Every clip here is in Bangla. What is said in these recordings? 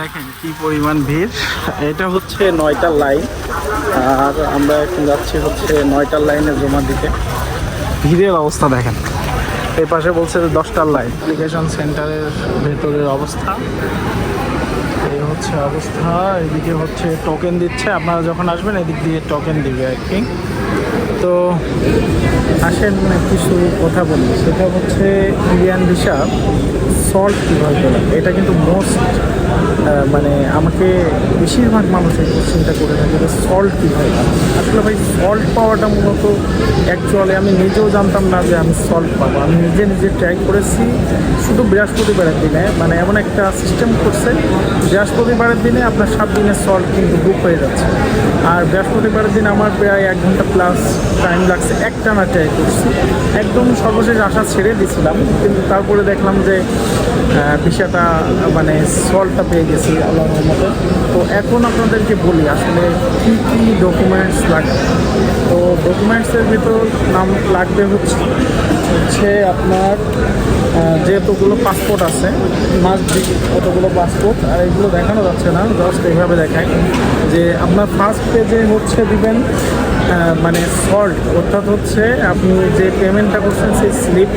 দেখেন কি পরিমাণ ভিড়। এটা হচ্ছে 9টার লাইন, আর আমরা এখন যাচ্ছি হচ্ছে 9টার লাইনে জমা দিতে। ভিড়ের অবস্থা দেখেন। এই পাশে বলছে যে 10টার লাইন। অ্যাপ্লিকেশন সেন্টারের ভেতরের অবস্থা এই হচ্ছে অবস্থা। এদিকে হচ্ছে টোকেন দিচ্ছে, আপনারা যখন আসবেন এদিক দিয়ে টোকেন দিবে আর কি। তো আসেন কিছু কথা বলি, সেটা হচ্ছে ইন্ডিয়ান ভিসা সল্ট কীভাবে পেলাম। এটা কিন্তু মোস্ট মানে আমাকে বেশিরভাগ মানুষ এই কোশ্চেনটা করে থাকে যে সল্ট কীভাবে পাবো। আসলে ভাই সল্ট পাওয়াটা মূলত অ্যাকচুয়ালি আমি নিজেও জানতাম না যে আমি সল্ট পাবো। আমি নিজে ট্রাই করেছি শুধু বৃহস্পতিবারের দিনে, মানে এমন একটা সিস্টেম করছে বৃহস্পতিবারের দিনে আপনার 7 দিনের সল্ট কিন্তু বুক হয়ে যাচ্ছে। আর বৃহস্পতিবারের দিন আমার প্রায় 1 ঘন্টা প্লাস টাইম লাগছে, একটানা ট্রাই করছি। একদম সর্বশেষ আশা ছেড়ে দিয়েছিলাম, কিন্তু তারপরে দেখলাম যে ভিসাটা মানে সল্টটা পেয়ে গেছি আল্লাহর মতো। তো এখন আপনাদেরকে বলি আসলে কী কী ডকুমেন্টস লাগবে। তো ডকুমেন্টসের ভিতর নাম লাগবে হচ্ছে আপনার যেতগুলো পাসপোর্ট আছে, মাস্ট বি কতগুলো পাসপোর্ট। আর এগুলো দেখানো যাচ্ছে না, জাস্ট এইভাবে দেখায় যে আপনার ফার্স্ট পেজে হচ্ছে দিবেন মানে সল্ট, অর্থাৎ হচ্ছে আপনি যে পেমেন্টটা করছেন সেই স্লিপ,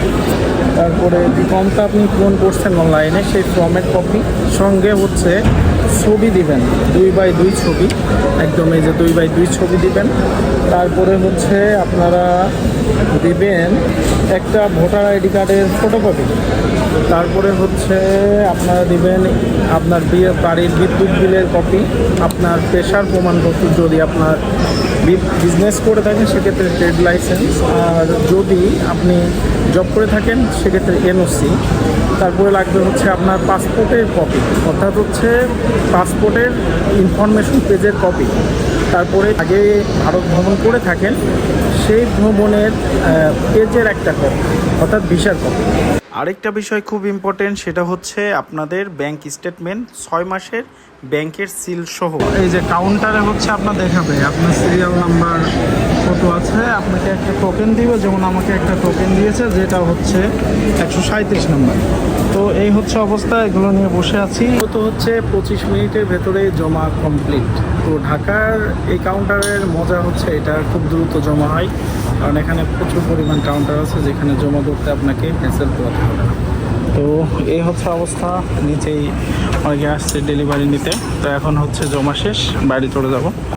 তারপরে যে ফর্মটা আপনি পূরণ করছেন অনলাইনে সেই ফর্মের কপি, সঙ্গে হচ্ছে ছবি দিবেন 2x2 ছবি, একদম এই যে 2x2 ছবি দিবেন। তারপরে হচ্ছে আপনারা দিবেন একটা ভোটার আইডি কার্ডের ফটোকপি। তারপরে হচ্ছে আপনারা দিবেন আপনার বাড়ির বিদ্যুৎ বিলের কপি, আপনার পেশার প্রমাণপত্র যদি আপনার বিজনেস করে থাকেন সেক্ষেত্রে ট্রেড লাইসেন্স, আর যদি আপনি জব করে থাকেন সেক্ষেত্রে এনওসি। তারপরে লাগবে হচ্ছে আপনার পাসপোর্টের কপি, অর্থাৎ হচ্ছে পাসপোর্টের ইনফরমেশন পেজের কপি। তারপরে আগে ভারত ভ্রমণ করে থাকেন সেই ভ্রমণের পেজের একটা কপি, অর্থাৎ ভিসার কপি। আরেকটা বিষয় খুব ইম্পর্টেন্ট, সেটা হচ্ছে আপনাদের ব্যাংক স্টেটমেন্ট 6 মাসের ব্যাংকের সিল সহ। এই যে কাউন্টারে হচ্ছে আপনার দেখাবে আপনার সিরিয়াল নাম্বার কত আছে, আপনাকে একটা টোকেন দিবে, যেমন আমাকে একটা টোকেন দিয়েছে যেটা হচ্ছে 137 নাম্বার। তো এই হচ্ছে অবস্থা, এগুলো নিয়ে বসে আছি। তো হচ্ছে 25 মিনিটের ভেতরে জমা কমপ্লিট। তো ঢাকার এই কাউন্টারের মজা হচ্ছে এটা খুব দ্রুত জমা হয়, কারণ এখানে প্রচুর পরিমাণ কাউন্টার আছে যেখানে জমা করতে আপনাকে হ্যাসেল করতে হবে না। তো এই হচ্ছে অবস্থা, নিচেই অনেকে আসছে ডেলিভারি নিতে। তো এখন হচ্ছে জমা শেষ, বাড়ি চলে যাব।